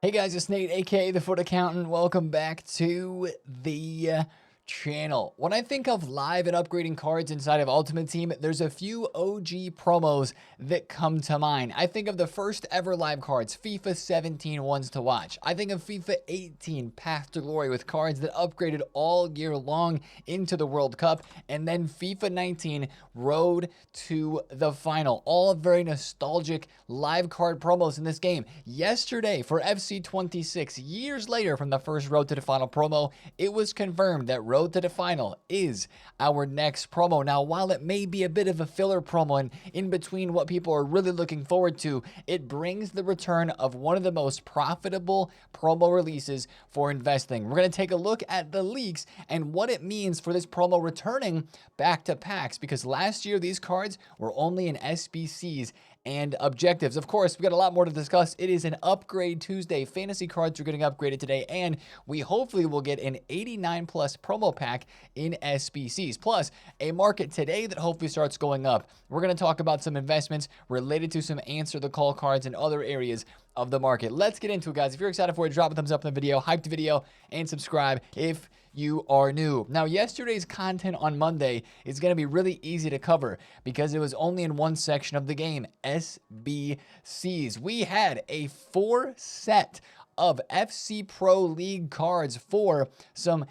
Hey guys, it's Nate, aka The Foot Accountant. Welcome back to the channel. When I think of live and upgrading cards inside of Ultimate Team, there's a few OG promos that come to mind. I think of the first ever live cards, FIFA 17 ones to watch. I think of FIFA 18 Path to Glory with cards that upgraded all year long into the World Cup, and then FIFA 19 Road to the Final. All very nostalgic live card promos in this game. Yesterday for FC 26, years later from the first Road to the Final promo, it was confirmed that Road to the Final is our next promo. Now, while it may be a bit of a filler promo and in between what people are really looking forward to, it brings the return of one of the most profitable promo releases for investing. We're going to take a look at the leaks and what it means for this promo returning back to packs, because last year these cards were only in SBCs and objectives. Of course, we got a lot more to discuss. It is an upgrade Tuesday. Fantasy cards are getting upgraded today, and we hopefully will get an 89 plus promo pack in SBCs, plus a market today that hopefully starts going up. We're going to talk about some investments related to some answer the call cards and other areas of the market. Let's get into it, guys. If you're excited for it, drop a thumbs up in the video, hype the video, and subscribe if you are new. Now, yesterday's content on Monday is going to be really easy to cover because it was only in one section of the game, SBCs. We had a 4 set of FC Pro League cards for some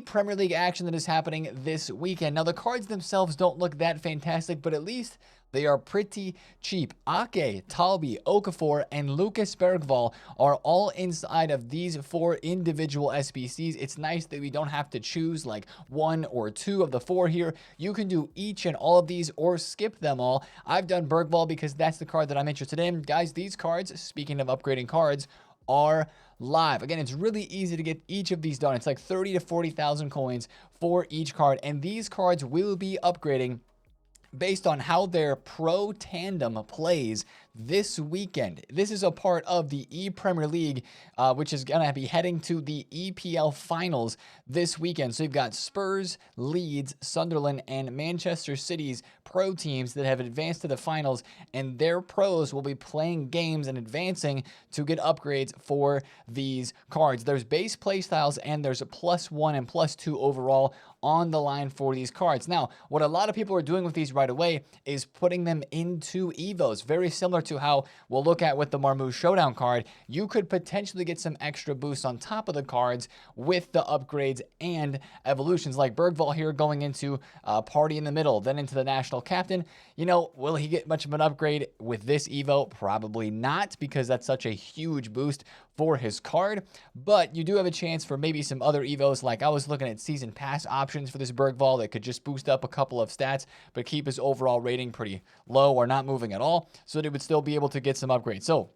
Premier League action that is happening this weekend. Now, the cards themselves don't look that fantastic, but at least they are pretty cheap. Ake, Talbi, Okafor, and Lucas Bergvall are all inside of these 4 individual SBCs. It's nice that we don't have to choose like 1 or 2 of the 4 here. You can do each and all of these or skip them all. I've done Bergvall because that's the card that I'm interested in. Guys, these cards, speaking of upgrading cards, are live. Again, it's really easy to get each of these done. It's like 30 to 40,000 coins for each card, and these cards will be upgrading based on how their pro tandem plays this weekend. This is a part of the Premier League, which is going to be heading to the EPL finals this weekend. So you've got Spurs, Leeds, Sunderland, and Manchester City's pro teams that have advanced to the finals, and their pros will be playing games and advancing to get upgrades for these cards. There's base play styles, and there's a +1 and +2 overall on the line for these cards. Now, what a lot of people are doing with these right away is putting them into Evos, very similar to how we'll look at with the Marmoush Showdown card. You could potentially get some extra boosts on top of the cards with the upgrades and evolutions, like Bergvall here going into Party in the Middle, then into the National Captain. You know, will he get much of an upgrade with this Evo? Probably not, because that's such a huge boost for his card, but you do have a chance for maybe some other Evos. Like I was looking at season pass options for this Bergvall that could just boost up a couple of stats, but keep his overall rating pretty low or not moving at all, so that it would still be able to get some upgrades. So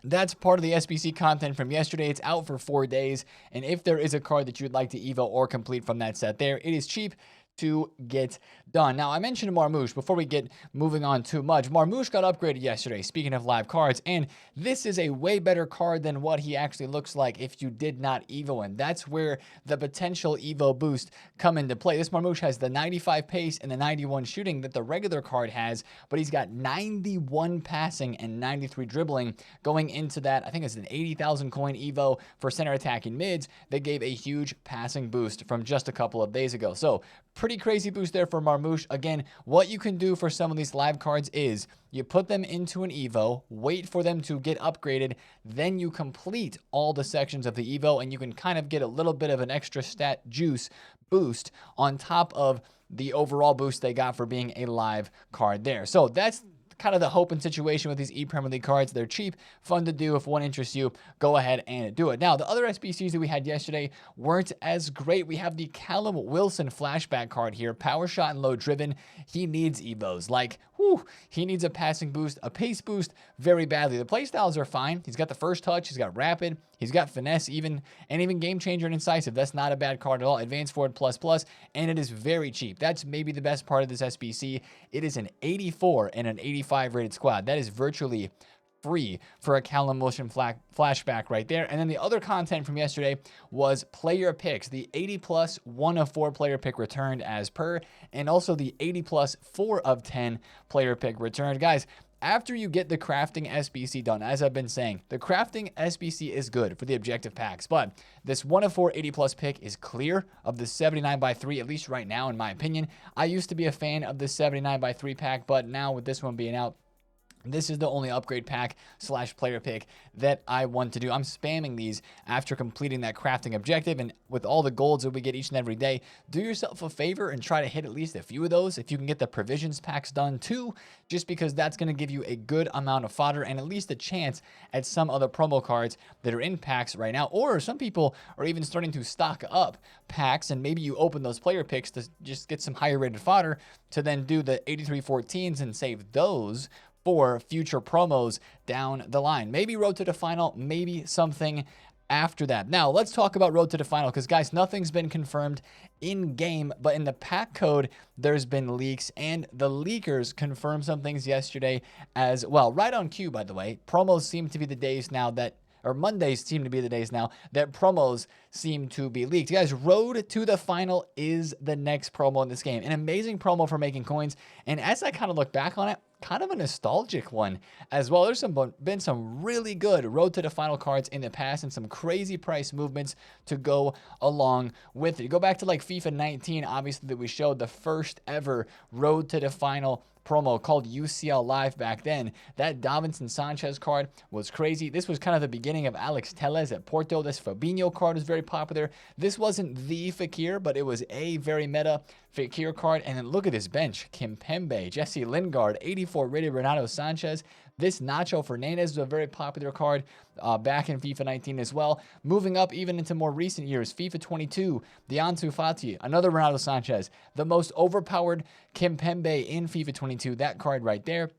that's part of the SBC content from yesterday. It's out for 4 days, and if there is a card that you'd like to Evo or complete from that set there, it is cheap to get done. Now, I mentioned Marmoush before we get moving on too much. Marmoush got upgraded yesterday, speaking of live cards, and this is a way better card than what he actually looks like if you did not Evo him. That's where the potential Evo boost come into play. This Marmoush has the 95 pace and the 91 shooting that the regular card has, but he's got 91 passing and 93 dribbling going into that. I think it's an 80,000 coin Evo for center attacking mids that gave a huge passing boost from just a couple of days ago. So pretty crazy boost there for Marmoush. Again, what you can do for some of these live cards is you put them into an Evo, wait for them to get upgraded, then you complete all the sections of the Evo, and you can kind of get a little bit of an extra stat juice boost on top of the overall boost they got for being a live card there. So that's kind of the hope and situation with these Premier League cards. They're cheap, fun to do. If one interests you, go ahead and do it. Now, the other SBCs that we had yesterday weren't as great. We have the Callum Wilson flashback card here, power shot and low driven. He needs Evos. Like, he needs a passing boost, a pace boost very badly. The playstyles are fine. He's got the first touch, he's got rapid, he's got finesse even, and even game changer and incisive. That's not a bad card at all. Advanced forward plus, and it is very cheap. That's maybe the best part of this SBC. It is an 84 and an 85 rated squad. That is virtually free for a Callum Wilson flashback right there. And then the other content from yesterday was player picks. The 80 plus 1 of 4 player pick returned as per, and also the 80 plus 4 of 10 player pick returned. Guys, after you get the crafting SBC done, as I've been saying, the crafting SBC is good for the objective packs, but this 1 of 4 80 plus pick is clear of the 79x3, at least right now, in my opinion. I used to be a fan of the 79x3 pack, but now with this one being out, this is the only upgrade pack / player pick that I want to do. I'm spamming these after completing that crafting objective, and with all the golds that we get each and every day, do yourself a favor and try to hit at least a few of those. If you can get the provisions packs done too, just because that's going to give you a good amount of fodder and at least a chance at some other promo cards that are in packs right now. Or some people are even starting to stock up packs, and maybe you open those player picks to just get some higher rated fodder to then do the 83-14s and save those for future promos down the line. Maybe Road to the Final, maybe something after that. Now, let's talk about Road to the Final, because, guys, nothing's been confirmed in-game, but in the pack code, there's been leaks, and the leakers confirmed some things yesterday as well. Right on cue, by the way. Promos seem to be the days now that, or Mondays seem to be the days now that promos seem to be leaked. Guys, Road to the Final is the next promo in this game. An amazing promo for making coins, and as I kind of look back on it, kind of a nostalgic one as well. There's been some really good Road to the Final cards in the past and some crazy price movements to go along with it. You go back to like FIFA 19, obviously, that we showed the first ever Road to the Final promo called UCL Live back then. That Davinson Sanchez card was crazy. This was kind of the beginning of Alex Telles at Porto. This Fabinho card was very popular. This wasn't the Fekir, but it was a very meta Fekir card. And then look at this bench. Kimpembe, Jesse Lingard, 84 rated Renato Sanchez. This Nacho Fernandez was a very popular card back in FIFA 19 as well. Moving up even into more recent years, FIFA 22, the Ansu Fati, another Renato Sanchez, the most overpowered Kimpembe in FIFA 22, that card right there.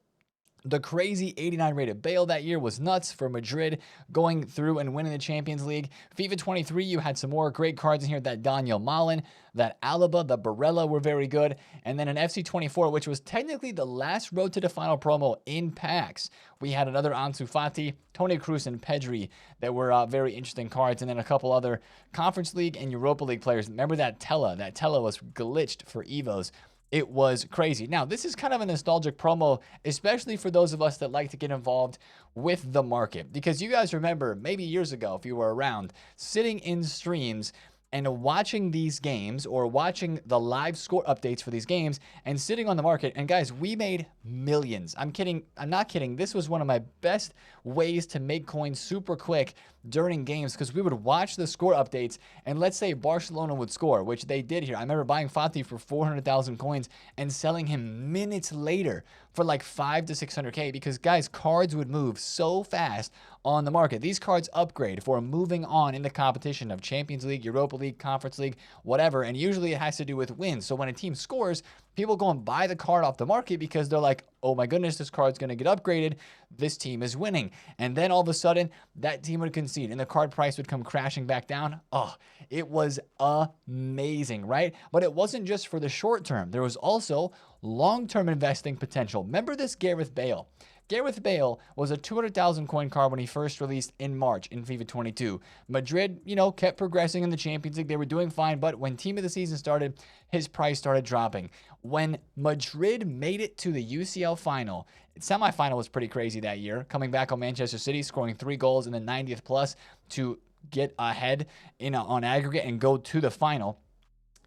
The crazy 89 rated Bale that year was nuts for Madrid going through and winning the Champions League. FIFA 23, you had some more great cards in here. That Daniel Malin, that Alaba, the Barella were very good. And then an FC 24, which was technically the last Road to the Final promo in packs. We had another Ansu Fati, Toni Kroos, and Pedri that were very interesting cards. And then a couple other Conference League and Europa League players. Remember that Tella? That Tella was glitched for Evos. It was crazy. Now, this is kind of a nostalgic promo, especially for those of us that like to get involved with the market. Because you guys remember, maybe years ago, if you were around, sitting in streams and watching these games or watching the live score updates for these games and sitting on the market. And guys, we made millions. I'm kidding. I'm not kidding. This was one of my best ways to make coins super quick during games, because we would watch the score updates, and let's say Barcelona would score, which they did here. I remember buying Fati for 400,000 coins and selling him minutes later for like 5 to 600K, because guys, cards would move so fast on the market. These cards upgrade for moving on in the competition of Champions League, Europa League, Conference League, whatever, and usually it has to do with wins. So when a team scores, people go and buy the card off the market because they're like, oh my goodness, this card's going to get upgraded. This team is winning. And then all of a sudden, that team would concede and the card price would come crashing back down. Oh, it was amazing, right? But it wasn't just for the short term. There was also long-term investing potential. Remember this Gareth Bale? Gareth Bale was a 200,000 coin card when he first released in March in FIFA 22. Madrid, kept progressing in the Champions League. They were doing fine, but when Team of the Season started, his price started dropping. When Madrid made it to the UCL final, semifinal was pretty crazy that year, coming back on Manchester City, scoring 3 goals in the 90th plus to get ahead on aggregate and go to the final.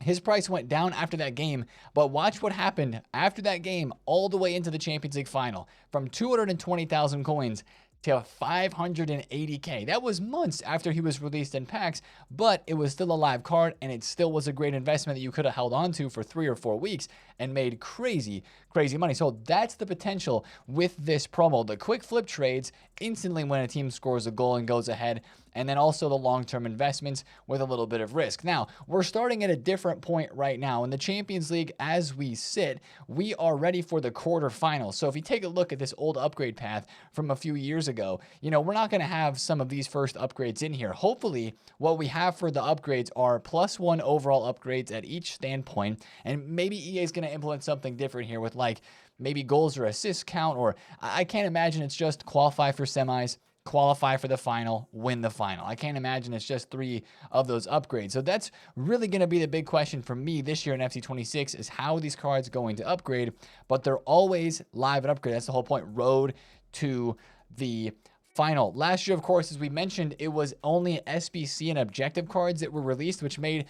His price went down after that game, but watch what happened after that game all the way into the Champions League final. From 220,000 coins to 580K. That was months after he was released in packs, but it was still a live card, and it still was a great investment that you could have held on to for 3 or 4 weeks and made crazy money. So that's the potential with this promo. The quick flip trades instantly when a team scores a goal and goes ahead, and then also the long-term investments with a little bit of risk. Now, we're starting at a different point right now. In the Champions League, as we sit, we are ready for the quarterfinals. So if you take a look at this old upgrade path from a few years ago, we're not going to have some of these first upgrades in here. Hopefully, what we have for the upgrades are +1 overall upgrades at each standpoint, and maybe EA is going to implement something different here with maybe goals or assist count, or I can't imagine it's just qualify for semis, qualify for the final, win the final. I can't imagine it's just 3 of those upgrades. So that's really going to be the big question for me this year in FC26 is how are these cards going to upgrade, but they're always live and upgrade. That's the whole point. Road to the final. Last year, of course, as we mentioned, it was only SBC and objective cards that were released, which made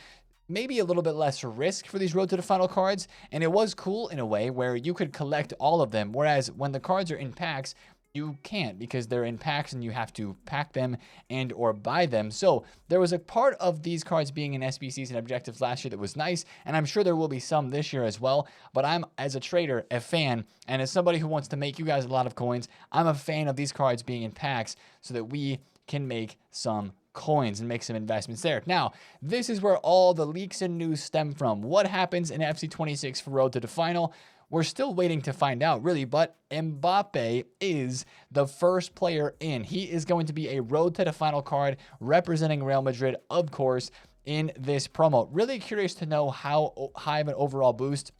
maybe a little bit less risk for these road to the final cards. And it was cool in a way where you could collect all of them. Whereas when the cards are in packs, you can't because they're in packs and you have to pack them and or buy them. So there was a part of these cards being in SBCs and objectives last year that was nice. And I'm sure there will be some this year as well. But I'm, as a trader, a fan. And as somebody who wants to make you guys a lot of coins, I'm a fan of these cards being in packs so that we can make some coins and make some investments there. Now, this is where all the leaks and news stem from. What happens in FC26 for Road to the Final? We're still waiting to find out, really, but Mbappe is the first player in. He is going to be a Road to the Final card representing Real Madrid, of course, in this promo. Really curious to know how high of an overall boost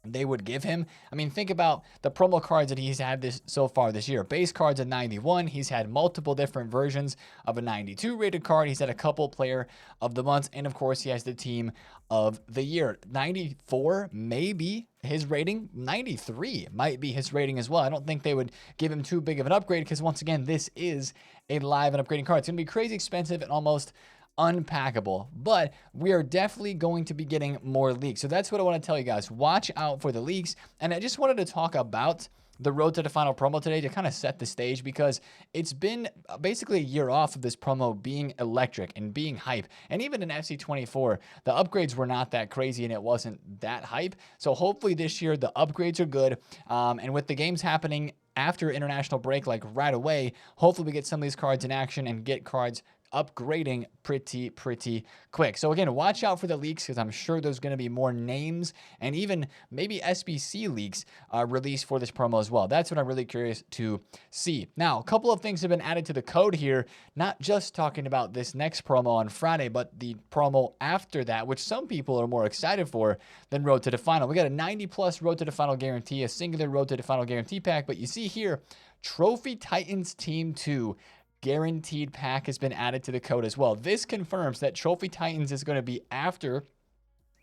they would give him. I mean, think about the promo cards that he's had this so far this year. Base cards at 91. He's had multiple different versions of a 92 rated card. He's had a couple player of the months. And of course, he has the team of the year. 94 may be his rating. 93 might be his rating as well. I don't think they would give him too big of an upgrade because once again, this is a live and upgrading card. It's going to be crazy expensive and almost unpackable, but we are definitely going to be getting more leaks. So that's what I want to tell you guys. Watch out for the leaks. And I just wanted to talk about the Road to the Final promo today to kind of set the stage because it's been basically a year off of this promo being electric and being hype. And even in FC24, the upgrades were not that crazy and it wasn't that hype. So hopefully this year the upgrades are good. And with the games happening after international break, like right away, hopefully we get some of these cards in action and get cards upgrading pretty quick. So again, watch out for the leaks because I'm sure there's going to be more names and even maybe SBC leaks released for this promo as well. That's what I'm really curious to see. Now, a couple of things have been added to the code here, not just talking about this next promo on Friday, but the promo after that, which some people are more excited for than Road to the Final. We got a 90+ Road to the Final guarantee, a singular Road to the Final guarantee pack, but you see here, Trophy Titans Team 2 guaranteed pack has been added to the code as well. This confirms that Trophy Titans is going to be after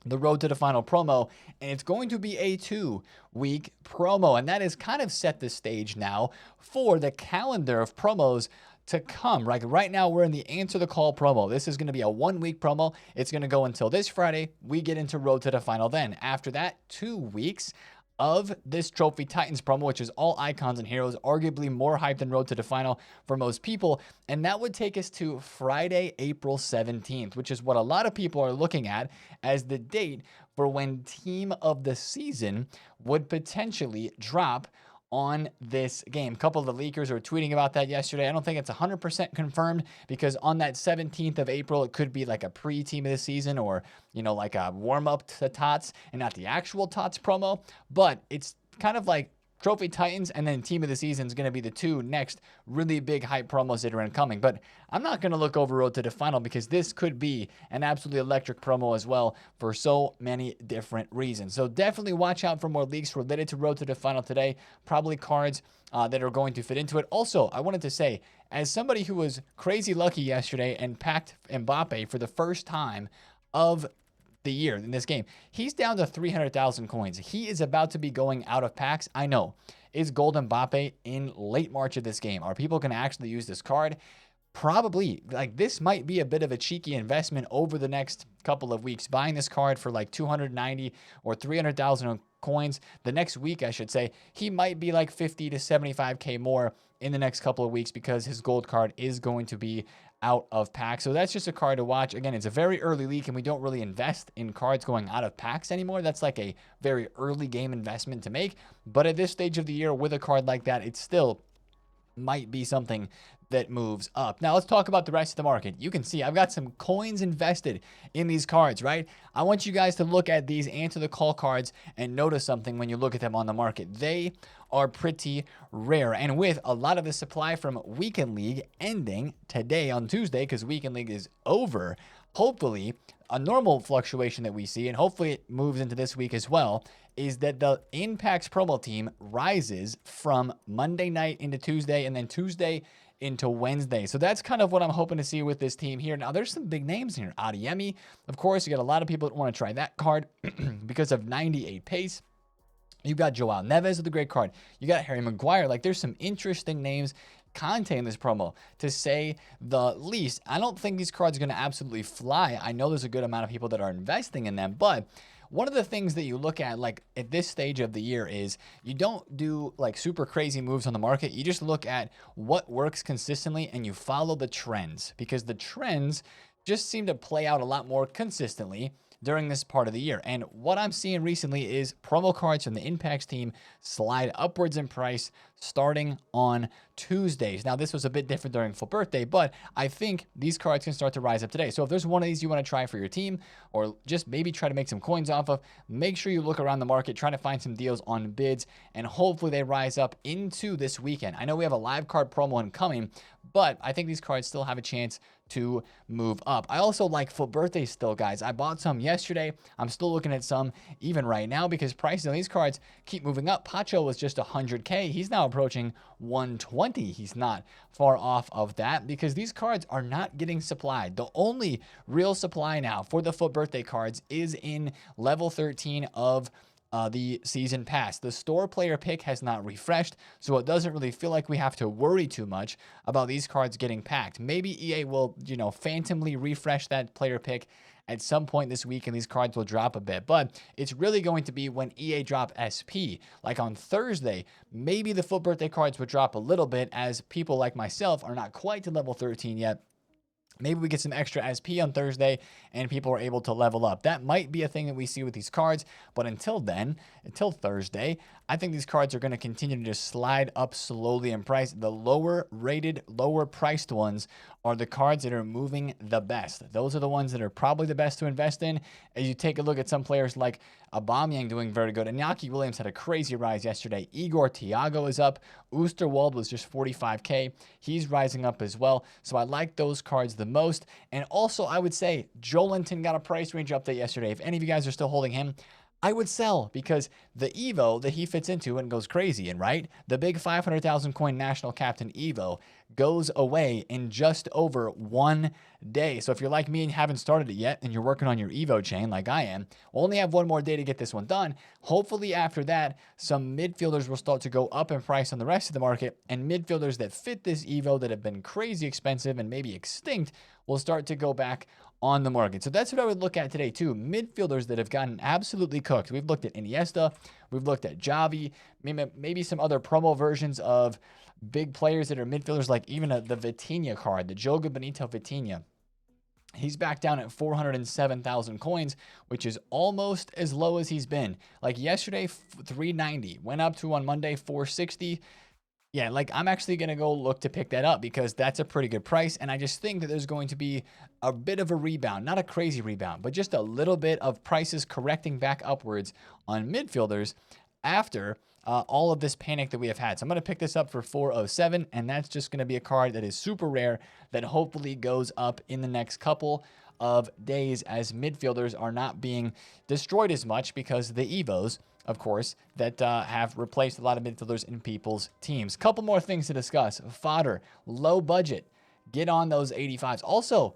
the Road to the Final promo, and it's going to be a 2-week promo, and that has kind of set the stage now for the calendar of promos to come. Right now, we're in the Answer the Call promo. This is going to be a 1-week promo. It's going to go until this Friday. We get into Road to the Final then. After that, 2 weeks of this Trophy Titans promo, which is all icons and heroes, arguably more hype than Road to the Final for most people. And that would take us to Friday, April 17th, which is what a lot of people are looking at as the date for when Team of the Season would potentially drop on this game. A couple of the leakers were tweeting about that yesterday. I don't think it's 100% confirmed because on that 17th of April, it could be like a pre-team of the season or, you know, like a warm-up to TOTS and not the actual TOTS promo. But it's kind of like Trophy Titans and then Team of the Season is going to be the 2 next really big hype promos that are incoming. But I'm not going to look over Road to the Final because this could be an absolutely electric promo as well for so many different reasons. So definitely watch out for more leaks related to Road to the Final today. Probably cards that are going to fit into it. Also, I wanted to say, as somebody who was crazy lucky yesterday and packed Mbappe for the first time of the year in this game, he's down to 300,000 coins. He is about to be going out of packs. I know. Is Gold Mbappe in late March of this game? Are people going to actually use this card? Probably. Like, this might be a bit of a cheeky investment over the next couple of weeks, buying this card for like 290 or 300,000 coins. The next week, I should say, he might be like 50 to 75k more in the next couple of weeks because his gold card is going to be out of packs. So that's just a card to watch. Again, it's a very early leak and we don't really invest in cards going out of packs anymore. That's like a very early game investment to make. But at this stage of the year with a card like that, it still might be something that moves up. Now let's talk about the rest of the market. You can see I've got some coins invested in these cards, right? I want you guys to look at these Answer the Call cards and notice something when you look at them on the market. They are pretty rare. And with a lot of the supply from Weekend League ending today on Tuesday, because Weekend League is over, hopefully a normal fluctuation that we see, and hopefully it moves into this week as well, is that the Impact's promo team rises from Monday night into Tuesday, and then Tuesday into Wednesday. So that's kind of what I'm hoping to see with this team here. Now, there's some big names here. Adeyemi, of course, you got a lot of people that want to try that card because of 98 pace. You've got Joao Neves with a great card. You got Harry Maguire. Like, there's some interesting names content in this promo, to say the least. I don't think these cards are going to absolutely fly. I know there's a good amount of people that are investing in them, but one of the things that you look at, like at this stage of the year, is you don't do like super crazy moves on the market. You just look at what works consistently and you follow the trends, because the trends just seem to play out a lot more consistently during this part of the year. And what I'm seeing recently is promo cards from the Impacts team slide upwards in price starting on Tuesdays. Now, this was a bit different during Full Birthday, but I think these cards can start to rise up today. So if there's one of these you want to try for your team, or just maybe try to make some coins off of, make sure you look around the market, try to find some deals on bids, and hopefully they rise up into this weekend. I know we have a live card promo incoming, but I think these cards still have a chance to move up. I also like Full Birthday still, guys. I bought some yesterday. I'm still looking at some even right now because prices on these cards keep moving up. Pacho was just 100K. He's now approaching 120. He's not far off of that because these cards are not getting supplied. The only real supply now for the Full Birthday cards is in level 13 of the season pass. The store player pick has not refreshed, so it doesn't really feel like we have to worry too much about these cards getting packed. Maybe EA will, phantomly refresh that player pick at some point this week and these cards will drop a bit, but it's really going to be when EA drop SP. Like on Thursday, maybe the Full Birthday cards would drop a little bit as people like myself are not quite to level 13 yet. Maybe we get some extra SP on Thursday and people are able to level up. That might be a thing that we see with these cards. But until then, until Thursday, I think these cards are going to continue to just slide up slowly in price. The lower rated, lower priced ones are the cards that are moving the best. Those are the ones that are probably the best to invest in. As you take a look at some players like Aubameyang doing very good. Iñaki Williams had a crazy rise yesterday. Igor Thiago is up. Oosterwald was just 45K. He's rising up as well. So I like those cards the most. And also, I would say Joelinton got a price range update yesterday. If any of you guys are still holding him, I would sell because the Evo that he fits into and goes crazy in, right? The big 500,000 coin national captain Evo goes away in just over 1 day. So if you're like me and haven't started it yet and you're working on your Evo chain like I am, we'll only have one more day to get this one done. Hopefully after that, some midfielders will start to go up in price on the rest of the market, and midfielders that fit this Evo that have been crazy expensive and maybe extinct will start to go back on the market. So that's what I would look at today too. Midfielders that have gotten absolutely cooked. We've looked at Iniesta, we've looked at Javi, maybe some other promo versions of big players that are midfielders, like even the Vitinha card, the Joga Benito Vitinha. He's back down at 407,000 coins, which is almost as low as he's been. Like yesterday, 390, went up to on Monday, 460. Yeah, like I'm actually going to go look to pick that up because that's a pretty good price. And I just think that there's going to be a bit of a rebound, not a crazy rebound, but just a little bit of prices correcting back upwards on midfielders after all of this panic that we have had. So I'm going to pick this up for 407, and that's just going to be a card that is super rare that hopefully goes up in the next couple of days as midfielders are not being destroyed as much because the Evos, of course, that have replaced a lot of midfielders in people's teams. Couple more things to discuss. Fodder, low budget. Get on those 85s. Also,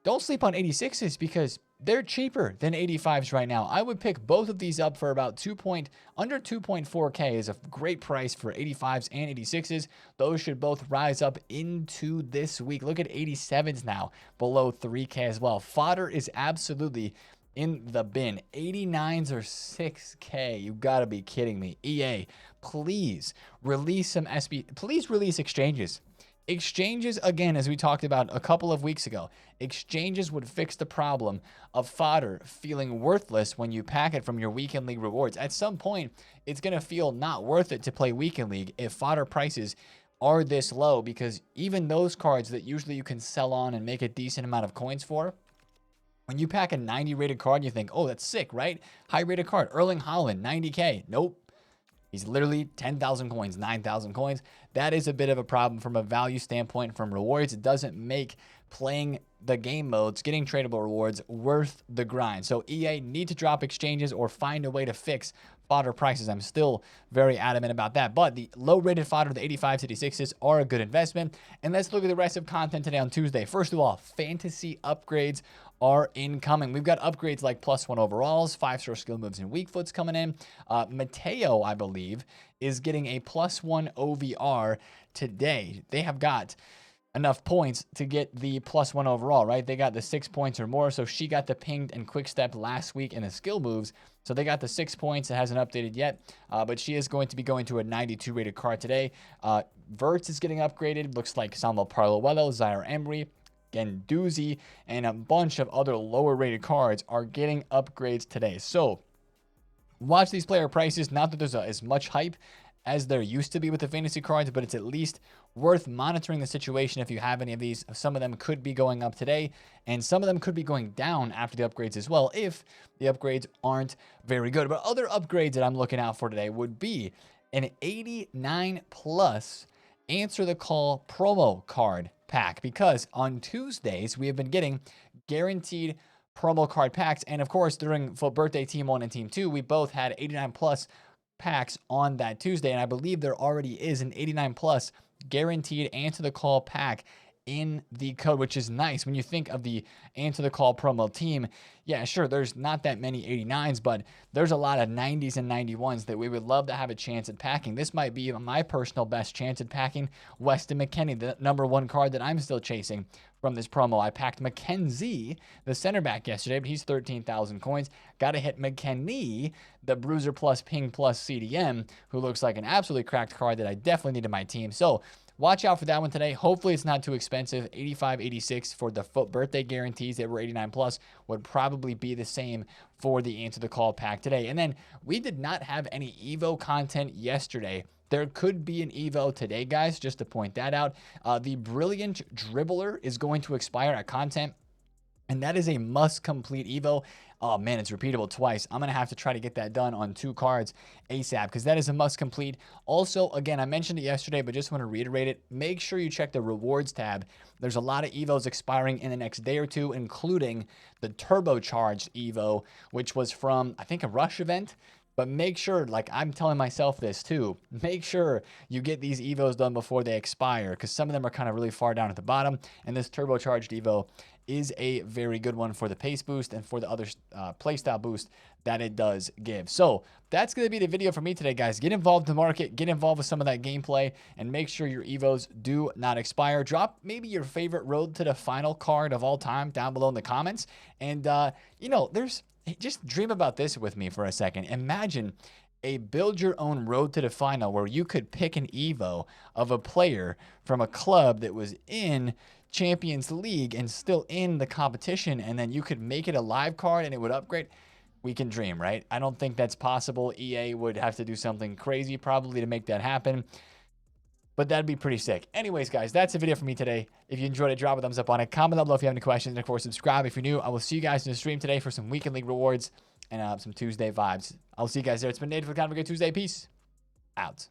don't sleep on 86s because they're cheaper than 85s right now. I would pick both of these up for about under 2.4K is a great price for 85s and 86s. Those should both rise up into this week. Look at 87s now, below 3K as well. Fodder is absolutely in the bin. 89s or 6K. You gotta be kidding me. EA, please release some SB. Please release exchanges. Exchanges, again, as we talked about a couple of weeks ago, exchanges would fix the problem of fodder feeling worthless when you pack it from your weekend league rewards. At some point, it's going to feel not worth it to play weekend league if fodder prices are this low, because even those cards that usually you can sell on and make a decent amount of coins for, when you pack a 90 rated card, you think, oh, that's sick, right? High rated card, Erling Haaland, 90K. Nope. He's literally 10,000 coins, 9,000 coins. That is a bit of a problem from a value standpoint from rewards. It doesn't make playing the game modes, getting tradable rewards worth the grind. So EA need to drop exchanges or find a way to fix fodder prices. I'm still very adamant about that. But the low-rated fodder, the 85s, 86s, are a good investment. And let's look at the rest of content today on Tuesday. First of all, fantasy upgrades are incoming. We've got upgrades like +1 overalls, 5-star skill moves and weak foots coming in. Mateo, I believe, is getting a +1 OVR today. They have got enough points to get the +1 overall, right? They got the 6 points or more. So she got the pinged and quick step last week in the skill moves. So they got the 6 points. It hasn't updated yet, but she is going to be going to a 92 rated card today. Verts is getting upgraded. Looks like Samuel Parluello, Zaire Emery, Gendouzi, and a bunch of other lower rated cards are getting upgrades today. So watch these player prices. Not that there's as much hype as there used to be with the fantasy cards, but it's at least worth monitoring the situation if you have any of these. Some of them could be going up today, and some of them could be going down after the upgrades as well if the upgrades aren't very good. But other upgrades that I'm looking out for today would be an 89 plus Answer the Call promo card pack, because on Tuesdays we have been getting guaranteed promo card packs, and of course during FUT Birthday Team 1 and Team 2 we both had 89 plus packs on that Tuesday, and I believe there already is an 89 plus guaranteed Answer the Call pack in the code, which is nice. When you think of the Answer the Call promo team, yeah, sure, there's not that many 89s, but there's a lot of 90s and 91s that we would love to have a chance at packing. This might be my personal best chance at packing Weston McKennie, the #1 card that I'm still chasing from this promo. I packed McKenzie, the center back, yesterday, but he's 13,000 coins. Got to hit McKennie, the Bruiser plus Ping plus CDM, who looks like an absolutely cracked card that I definitely need in my team. So watch out for that one today. Hopefully it's not too expensive. 85, 86 for the FUT Birthday guarantees that were 89 plus would probably be the same for the Answer the Call pack today. And then we did not have any Evo content yesterday. There could be an Evo today, guys, just to point that out. The Brilliant Dribbler is going to expire at content, and that is a must-complete Evo. Oh, man, it's repeatable twice. I'm going to have to try to get that done on 2 cards ASAP, because that is a must-complete. Also, again, I mentioned it yesterday, but just want to reiterate it. Make sure you check the rewards tab. There's a lot of Evos expiring in the next day or two, including the turbocharged Evo, which was from, I think, a Rush event. But make sure, like I'm telling myself this too, make sure you get these Evos done before they expire, because some of them are kind of really far down at the bottom. And this turbocharged Evo is a very good one for the pace boost and for the other playstyle boost that it does give. So that's going to be the video for me today, guys. Get involved in the market, get involved with some of that gameplay, and make sure your Evos do not expire. Drop maybe your favorite road to the final card of all time down below in the comments. And, just dream about this with me for a second. Imagine a build your own road to the final where you could pick an Evo of a player from a club that was in Champions League and still in the competition, and then you could make it a live card and it would upgrade. We can dream, right? I don't think that's possible. EA would have to do something crazy probably to make that happen, but that'd be pretty sick. Anyways, guys, that's the video for me today. If you enjoyed it, drop a thumbs up on it. Comment down below if you have any questions. And, of course, subscribe if you're new. I will see you guys in the stream today for some Weekend League rewards and some Tuesday vibes. I'll see you guys there. It's been Nate for the TheFutAccountant. Tuesday. Peace out.